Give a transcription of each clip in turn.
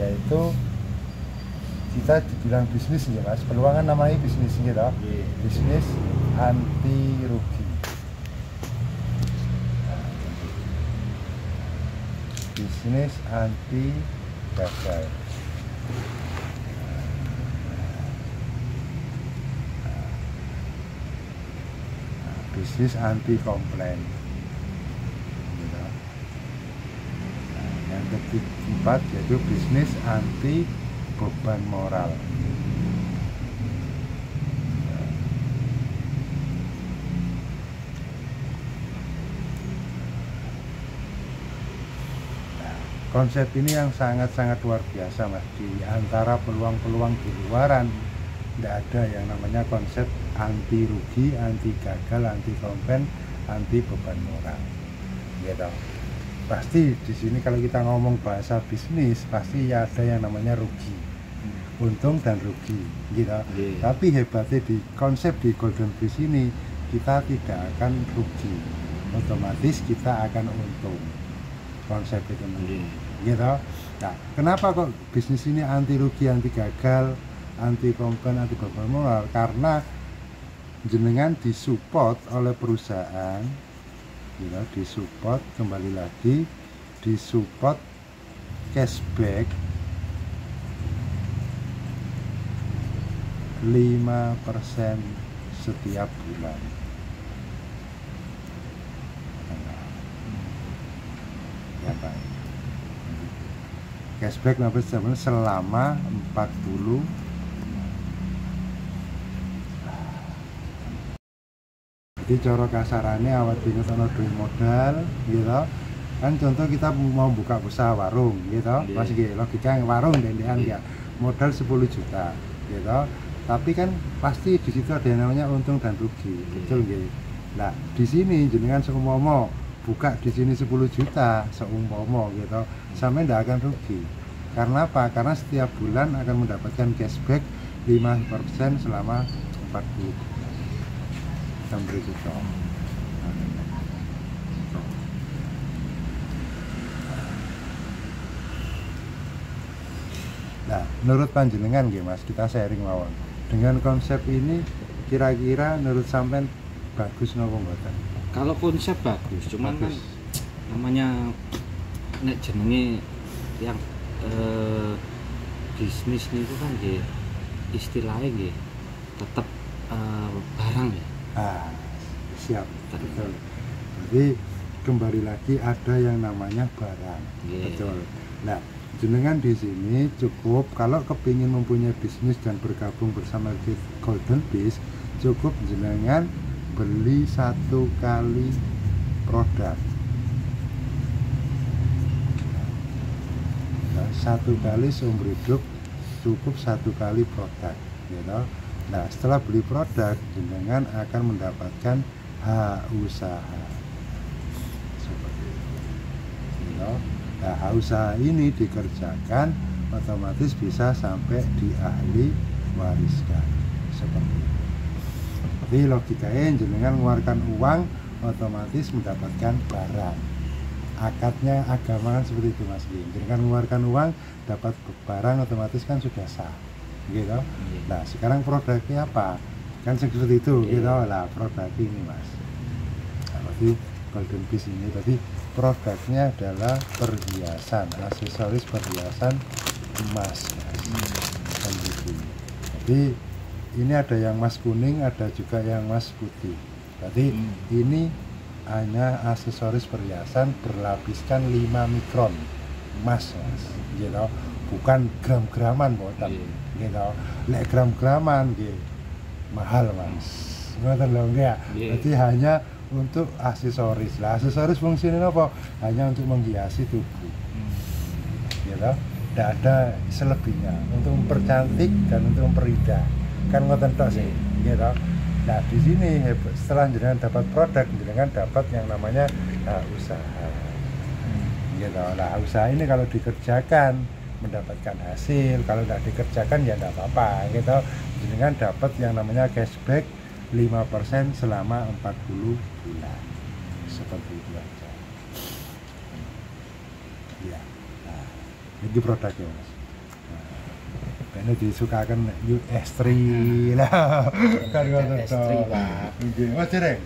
yaitu kita dibilang bisnis ya Mas, peluang kan namanya bisnis gitu. Bisnis anti rugi. Bisnis anti gagal. Bisnis anti komplain. Yang keempat yaitu bisnis anti beban moral. Konsep ini yang sangat-sangat luar biasa Mas. Di antara peluang-peluang di luaran tidak ada yang namanya konsep anti rugi, anti gagal, anti komplain, anti beban moral gitu. Pasti di sini kalau kita ngomong bahasa bisnis pasti ada yang namanya rugi, untung dan rugi gitu. Tapi hebatnya di konsep di Golden Fish ini kita tidak akan rugi, otomatis kita akan untung. Konsep itu gitu. Nah, kenapa kok bisnis ini anti rugi, anti gagal, anti komplain, anti beban moral? Karena jenengan disupport oleh perusahaan, gitu, disupport kembali lagi, disupport cashback 5% setiap bulan. Ya Pak, cashback selama 40. Jadi cara kasarannya awal bingung ono duit modal gitu kan, contoh kita mau buka usaha warung gitu Mas, logika warung dendean ya modal 10 juta gitu, tapi kan pasti di situ ada yang namanya untung dan rugi, betul nggih? Nah di sini jenengan seumpama buka di sini 10 juta seumpama gitu, sampai tidak akan rugi. Karena apa? Karena setiap bulan akan mendapatkan cashback 5% selama 40 sampai juta. Nah, menurut panjenengan nggih Mas, kita sharing mawon. Dengan konsep ini kira-kira menurut sampean bagus napa mboten? Kalau konsep bagus, cuman bagus. Kan namanya nek jenenge yang bisnis niku kan nggih istilahnya nggih tetep barang ya. Siap, betul. Jadi kembali lagi ada yang namanya barang, betul. Nah, jenengan di sini cukup kalau kepingin mempunyai bisnis dan bergabung bersama Golden Fish, cukup jenengan beli 1 kali produk. Nah, 1 kali seumur hidup cukup 1 kali produk, gitu. Nah, setelah beli produk, jenengan akan mendapatkan hak usaha. Seperti itu. Gitu. Nah, hak usaha ini dikerjakan otomatis bisa sampai di ahli wariskan. Seperti itu. Jadi logikanya jenengan mengeluarkan uang otomatis mendapatkan barang. Akadnya agama kan seperti itu Mas. Jenengan mengeluarkan uang dapat barang otomatis kan sudah sah. Gitu. Nah, sekarang produknya apa? Kan seperti itu, gitu lah produk ini Mas. Nah, berarti Golden Fish ini tadi produknya adalah perhiasan, aksesoris perhiasan emas, Mas. Dan gitu. Jadi ini ada yang emas kuning, ada juga yang emas putih. Berarti ini hanya aksesoris perhiasan berlapiskan 5 mikron emas, Mas. Gitu. Bukan gram-graman boten. Gitu. Lek gram-graman nggih mahal Mas. Ngoten lho nggih ya. Berarti hanya untuk aksesoris. Lah aksesoris fungsinya apa? Hanya untuk menghiasi tubuh. Gitu. Tidak ada selebihnya untuk mempercantik dan untuk memperindah. Kan ngoten tok sih. Gitu. Nah, di sini setelah jenengan dapat produk, jenengan dapat yang namanya usaha. Gitu. Nah, usaha ini kalau dikerjakan mendapatkan hasil, kalau tidak dikerjakan ya tidak apa-apa gitu. Jenengan dapat yang namanya cashback 5% selama 40 bulan. Seperti itu aja. Ya. Nah, ini produknya Mas. Bene disukaken yuk estri lah. Kan ngono to. Estri, Pak. Nggih, Mas dereng.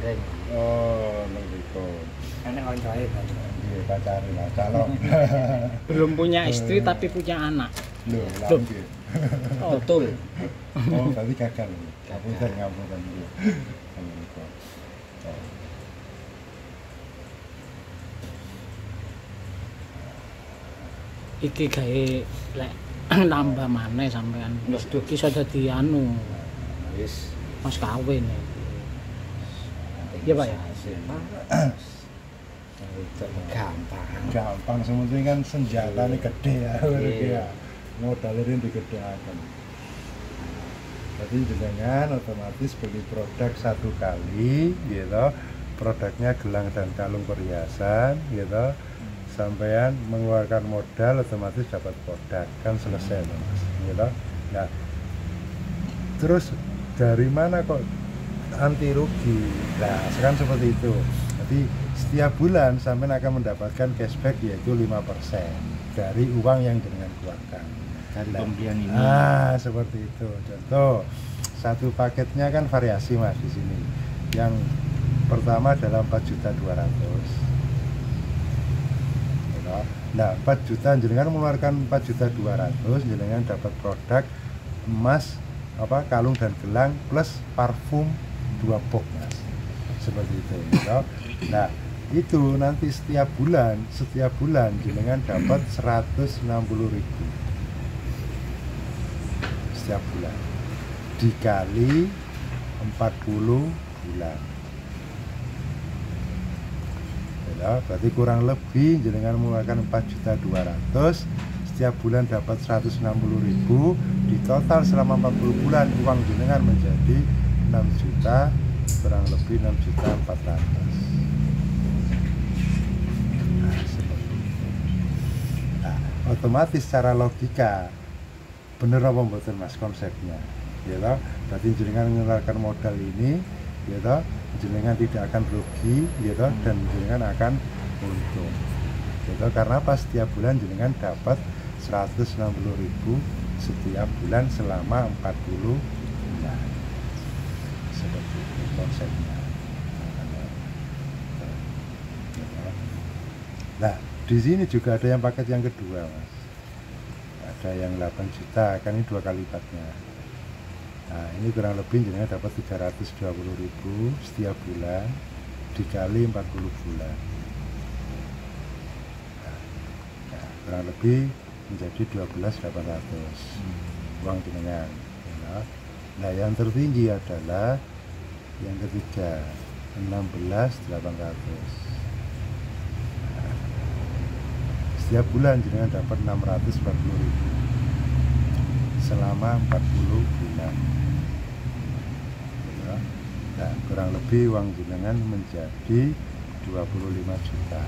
Dereng. Oh, niku. Enek koncoe. Nggih, pacare lah, calon. Belum punya istri tapi punya anak. Lho, lah Loh. nggih. Oh, betul. Oh, berarti gagal. Ngapunten nggih. Niku. Oh. Iki gawe lek nambah maneh sampean. Wis iso dadi anu, Wis Mas kawin. Iya, Pak ya? Gampang. Gampang sementing kan senjatane gede ya, Iya. ya. Modalnya digedeaken. Jadi jenengan otomatis beli produk satu kali, gitu. Produknya gelang dan kalung perhiasan, gitu. Sampean mengeluarkan modal otomatis dapat produk, kan selesai loh, Mas, gitu. Nah, terus dari mana kok anti rugi? Nah, sekarang seperti itu. Jadi setiap bulan sampean akan mendapatkan cashback yaitu 5% dari uang yang jenengan keluarkan. Dari pembelian ini. Seperti itu. Contoh, satu paketnya kan variasi Mas di sini. Yang pertama adalah 4.200.000. Nah, 4 juta jenengan mengeluarkan 4.200.000, jenengan dapat produk emas kalung dan gelang plus parfum 2 box Mas. Seperti itu. Gitu. Nah, itu nanti setiap bulan jenengan dapat 160.000 setiap bulan dikali 40 bulan. Ya, berarti kurang lebih jenengan mengeluarkan 4.200.000, setiap bulan dapat 160.000, di total selama 40 bulan uang jenengan menjadi 6 juta, kurang lebih 6.400.000. Nah, seperti itu. Nah, otomatis secara logika bener apa mboten Mas konsepnya, ya toh? Berarti jenengan mengeluarkan modal ini, ya toh, jenengan tidak akan rugi, ya toh, dan jenengan akan untung, ya toh, karena pas setiap bulan jenengan dapat 160.000 setiap bulan selama 40 bulan. Seperti itu konsepnya. Nah, di sini juga ada yang paket yang kedua Mas. Ada yang 8 juta, kan ini 2 kali lipatnya. Nah, ini kurang lebih jenengan dapat 320.000 setiap bulan dikali 40 bulan. Nah, kurang lebih menjadi 12.800 uang jenengan. Nah, yang tertinggi adalah yang ketiga 16.800. Setiap bulan jenengan dapat 640.000 selama 40 bulan. Ya. Nah, kurang lebih uang jenengan menjadi 25 juta.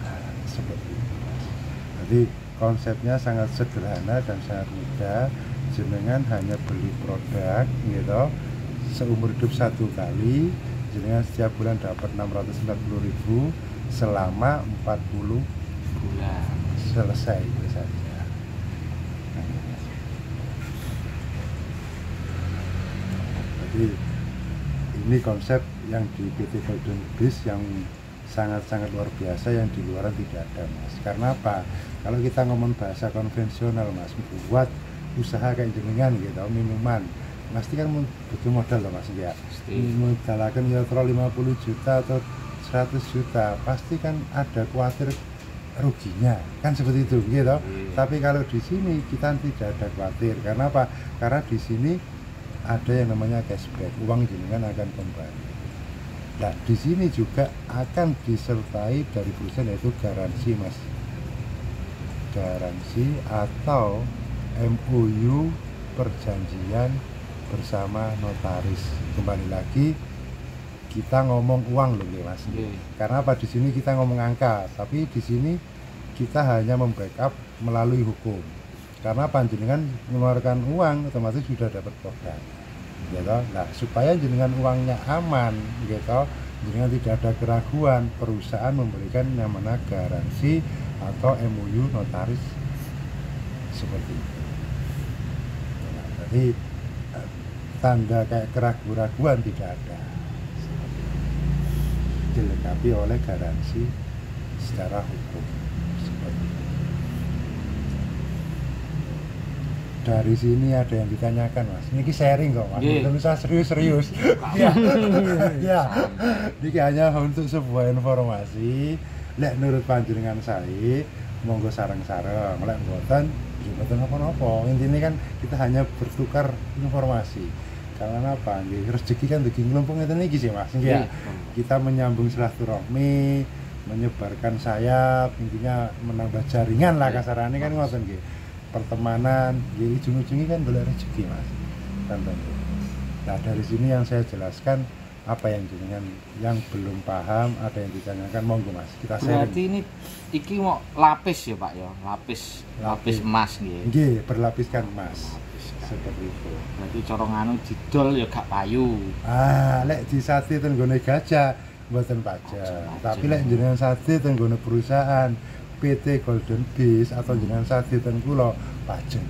Nah, seperti itu. Jadi konsepnya sangat sederhana dan sangat mudah. Jenengan hanya beli produk, gitu, seumur hidup satu kali. Jenengan setiap bulan dapat 640.000 selama 40 bulan, selesai itu saja. Jadi ini konsep yang di PT Golden Biz yang sangat-sangat luar biasa, yang di luaran tidak ada Mas. Karena apa? Kalau kita ngomong bahasa konvensional Mas, buat usaha kayak jenengan gitu, minuman, pasti kan butuh modal loh Mas ya. Modalakan ya 50 juta atau 100 juta, pasti kan ada khawatir ruginya, kan seperti itu gitu. Tapi kalau di sini kita tidak ada khawatir, karena apa? Karena di sini ada yang namanya cashback, uang jenengan akan kembali. Nah, di sini juga akan disertai dari perusahaan yaitu garansi Mas, garansi atau MOU, perjanjian bersama notaris. Kembali lagi kita ngomong uang loh Mas. Karena apa, di sini kita ngomong angka, tapi di sini kita hanya membackup melalui hukum. Karena panjenengan mengeluarkan uang otomatis sudah dapat produk. Gitu. Nah, supaya jenengan uangnya aman, gitu, jenengan tidak ada keraguan, perusahaan memberikan yang namanya garansi atau MOU notaris seperti itu. Nah, jadi tanda kayak keraguan-raguan tidak ada, dilengkapi oleh garansi secara hukum seperti itu. Dari sini ada yang ditanyakan, Mas. Ini sharing kok, Mas. Belum bisa serius-serius. Ya, ya. Ini hanya untuk sebuah informasi. Lek nurut panjenengan saya, monggo sareng-sareng. Lek mboten, mboten apa-apa. Intinya kan kita hanya bertukar informasi. Karena apa? Rezeki kan dugi nglumpung ngeten iki sih, Mas. Ya. Kita menyambung silaturahmi, menyebarkan sayap, intinya menambah jaringan lah kasarannya kan ngoten nggih. Pertemanan, ya ujung-ujungnya kan golek rezeki, Mas. Tentu. Nah, dari sini yang saya jelaskan apa yang jenengan yang belum paham, ada yang ditanyakan, monggo Mas. Kita sharing. Berarti ini iki mau lapis ya, Pak ya. Lapis emas nggih. Nggih, berlapiskan emas. Seperti itu. Berarti cara nganu didol ya gak payu. Lek disate ten nggone gajah mboten pajak. Tapi lek jenengan sate ten nggone perusahaan PT Golden Beast atau jenengan sate ten kula pajak.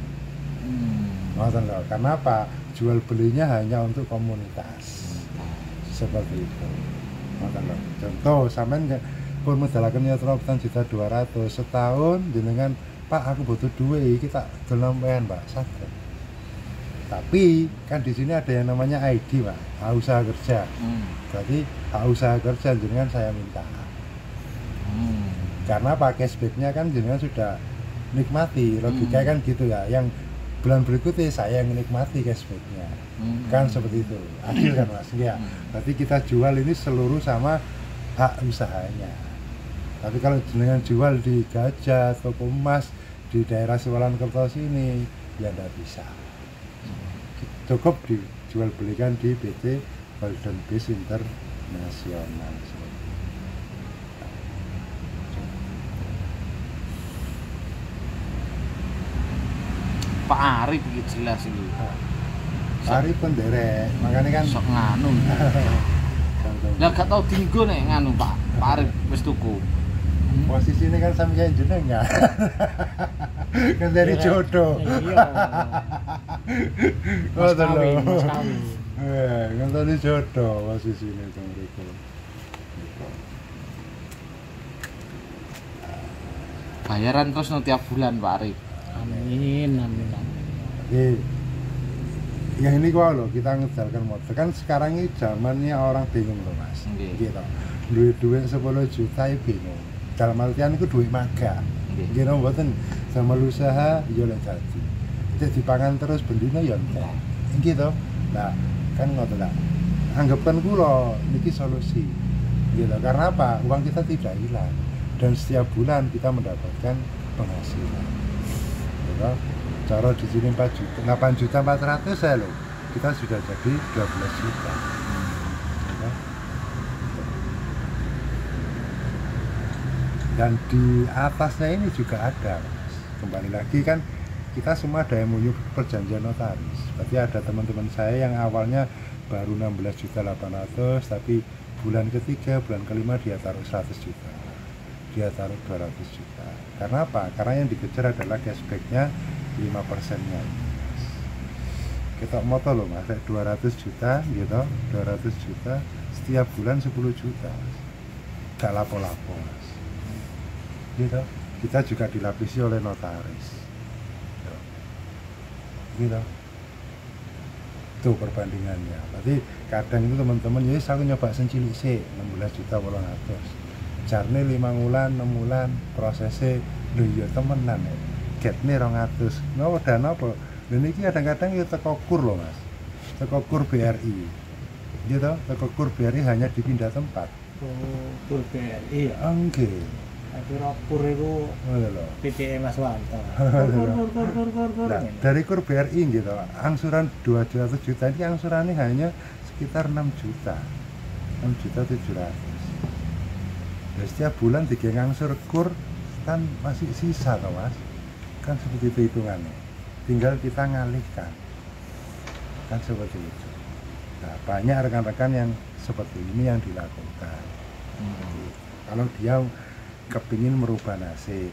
Ngoten lho. Karena apa? Jual belinya hanya untuk komunitas. Seperti itu. Ngoten lho. Contoh sampean pun medalaken nyetro 1.200.000 setahun jenengan, Pak aku butuh duit iki tak dol sampean, Pak. Saged. Tapi kan di sini ada yang namanya ID, Pak. Hak usaha kerja. Berarti hak usaha kerja jenengan saya minta. Karena pakai cashbacknya kan jenengan sudah nikmati, logikanya kan gitu ya. Yang bulan berikutnya saya yang nikmati cashbacknya, kan seperti itu, adil kan Mas? Ya. Berarti kita jual ini seluruh sama hak usahanya. Tapi kalau jenengan jual di Gajah, toko emas di daerah Sewalan Kertos ini, ya tidak bisa. Cukup dijual belikan di PT Golden Beast Internasional. Pak Arif iki jelas iki. Pak Arif penderek, makanya kan sok nganu. Lah gak tau dinggo nek nganu Pak Arif wis tuku. Posisinya kan sampeyan jenengan. Kan dari jodoh. Iya. Mas kawin. Kan dari jodoh posisinya itu mereka. Bayaran terus no tiap bulan Pak Arif. Amin. Ya ini kok loh kita ngejalkan motor kan sekarang ini zamannya orang bingung loh Mas. Gitu. Duit 10 juta ya bingung. Dalam artian itu duit magang. Gitu mboten sama usaha ya lek dadi. Cek dipangan terus bendina ya entek. Gitu. Nah, kan ngoten lah. Anggapan kula niki solusi. Gitu. Karena apa? Uang kita tidak hilang dan setiap bulan kita mendapatkan penghasilan. Gitu. Cara di sini 8.400.000 saya loh. Kita sudah jadi 12 juta. Gitu. Dan di atasnya ini juga ada, Mas. Kembali lagi kan kita semua ada MOU perjanjian notaris. Berarti ada teman-teman saya yang awalnya baru 16.800.000 tapi bulan ketiga, bulan kelima dia taruh 100 juta. Dia taruh 200 juta. Karena apa? Karena yang dikejar adalah cashback-nya 5%-nya. Kita moto loh Mas, 200 juta gitu, 200 juta setiap bulan 10 juta. Gak lapo-lapo Mas. Gitu. Kita juga dilapisi oleh notaris. Gitu. Itu perbandingannya. Berarti kadang itu teman-teman ya aku nyoba sencilik sih 16.800.000. Jarne 5 bulan, 6 bulan prosesnya lho ya temenan ya. Getne 200. Ngopo dan apa? Dan ini kadang-kadang ya teko kur loh Mas. Teko kur BRI. Gitu, teko kur BRI hanya dipindah tempat. Oh, kur BRI ya. Nggih. Kira kur itu PT Mas Wanto. Kur. Nah, dari kur BRI gitu, angsuran 200 juta ini angsurannya hanya sekitar 6 juta. 6.700.000. Dan setiap bulan digeng angsur kur kan masih sisa toh Mas. Kan seperti itu hitungannya. Tinggal kita ngalihkan. Kan seperti itu. Nah, banyak rekan-rekan yang seperti ini yang dilakukan. Kalau dia kepingin merubah nasib,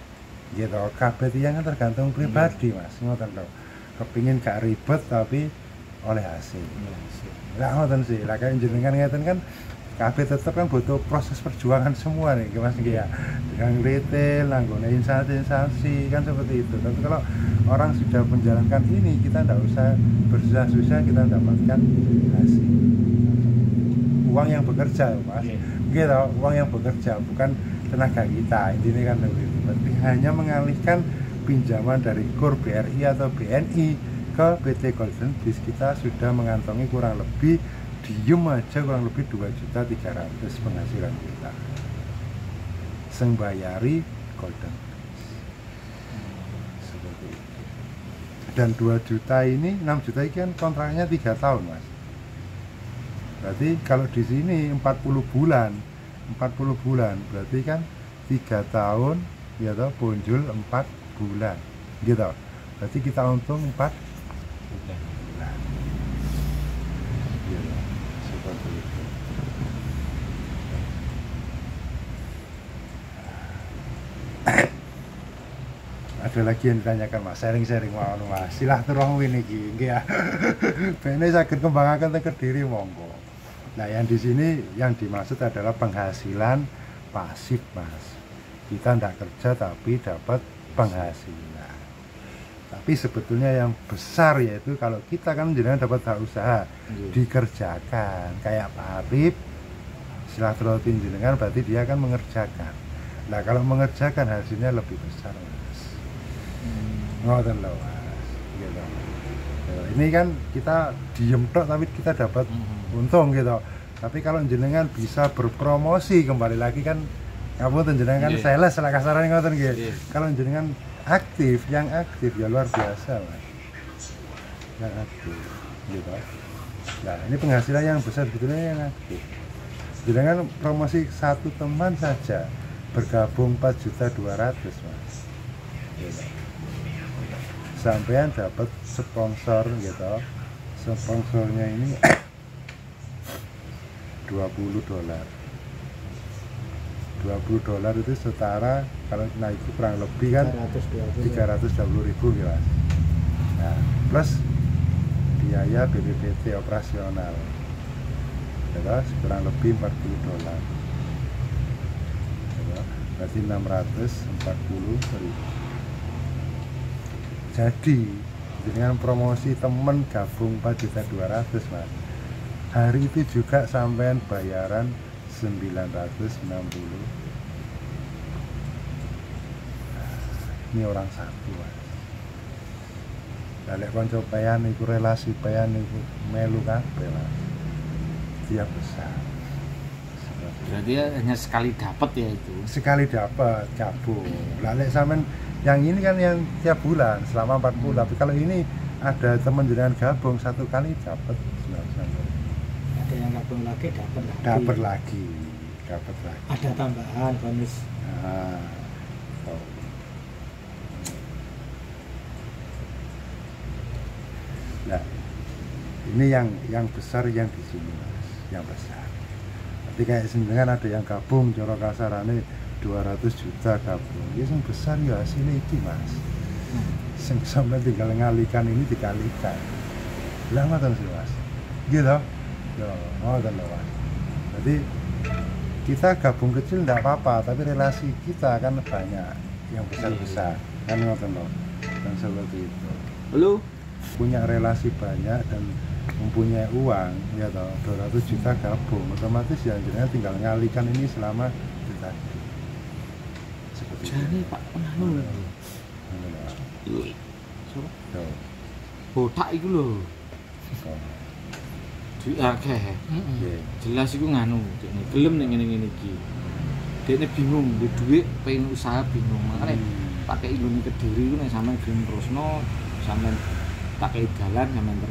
gitu. Kabeh tiyang kan tergantung pribadi Mas, ngoten lho. Kepingin gak ribet tapi oleh hasil. Lah ngoten sih, lah kayak jenengan ngeten kan kabeh tetep kan butuh proses perjuangan semua nih Mas nggih ya. Dengan retail, nanggone instansi kan seperti itu. Tapi kalau orang sudah menjalankan ini, kita tidak usah bersusah-susah, kita mendapatkan hasil. Uang yang bekerja Mas. Gitu, uang yang bekerja bukan tenaga kita. Intinya kan begitu. Berarti hanya mengalihkan pinjaman dari KUR BRI atau BNI ke PT Golden Beast, kita sudah mengantongi kurang lebih diem aja kurang lebih 2.300.000 penghasilan kita sembayari Golden Beast seperti itu. Dan 2 juta ini 6 juta ini kan kontraknya 3 tahun Mas, berarti kalau di sini 40 bulan berarti kan 3 tahun ya toh, punjul 4 bulan gitu, berarti kita untung 4 bulan. Ya, seperti itu. Ada lagi yang ditanyakan Mas, sharing-sharing Mas, silaturahmi niki nggih ya. Bene saged kembangaken teng Kediri monggo. Nah, yang di sini yang dimaksud adalah penghasilan pasif Mas. Kita tidak kerja tapi dapat penghasilan. Tapi sebetulnya yang besar yaitu kalau kita kan jenengan dapat hak usaha dikerjakan kayak Pak Arif silaturahmi jenengan, berarti dia akan mengerjakan. Nah kalau mengerjakan hasilnya lebih besar Mas. Ngoten lho Mas. Gitu. Ini kan kita diem tok tapi kita dapat untung gitu. Tapi kalau jenengan bisa berpromosi kembali lagi kan kamu jenengan kan sales lah kasarannya ngoten nggih. Kalau jenengan aktif, yang aktif ya luar biasa Mas. Yang aktif gitu. Nah, ini penghasilan yang besar sebetulnya yang aktif. Jenengan promosi satu teman saja bergabung 4.200.000 Mas. Gitu. Sampean dapat sponsor gitu. Sponsornya ini $20. $20 itu setara kalau naik itu kurang lebih kan 320.000 ya Mas. Nah, plus biaya BPPT operasional terus kurang lebih $40 berarti 640.000. Jadi dengan promosi temen gabung 4.200.000 Mas, hari itu juga sampean bayaran 960. Ini orang satu Mas. Lek kanca peyan iku relasi peyan iku melu kabeh Mas. Dia besar. Berarti hanya sekali dapat ya itu. Sekali dapat gabung. Lah lek sampean yang ini kan yang tiap bulan selama 40. Tapi kalau ini ada teman jenengan gabung satu kali dapat 960. Ada yang gabung lagi dapat lagi. Ada tambahan bonus. Nah, oh. Nah, ini yang besar yang di sini Mas, yang besar. Tapi kayak sebenarnya ada yang gabung, cara kasarane 200 juta gabung. Ya yang besar ya hasilnya itu Mas. Sing sampai tinggal ngalikan ini dikalikan. Lah ngoten sih Mas. Gitu. Yo, ngoten lho Mas. Jadi kita gabung kecil enggak apa-apa, tapi relasi kita kan banyak yang besar-besar. Kan ngoten lho. Dan seperti itu. Halo. Punya relasi banyak dan mempunyai uang ya toh 200 juta gabung, otomatis ya jenengan tinggal ngalikan ini selama juta. Seperti Jane Pak Penanu. Botak iku lho. Duit akeh. Jelas iku nganu, dekne gelem nek ngene-ngene iki. Dekne bingung, duwe dhuwit pengen usaha bingung. Makane pakai Indomie Kediri iku nek sampean gelem terusno, sampean pakai dalan sampean terus.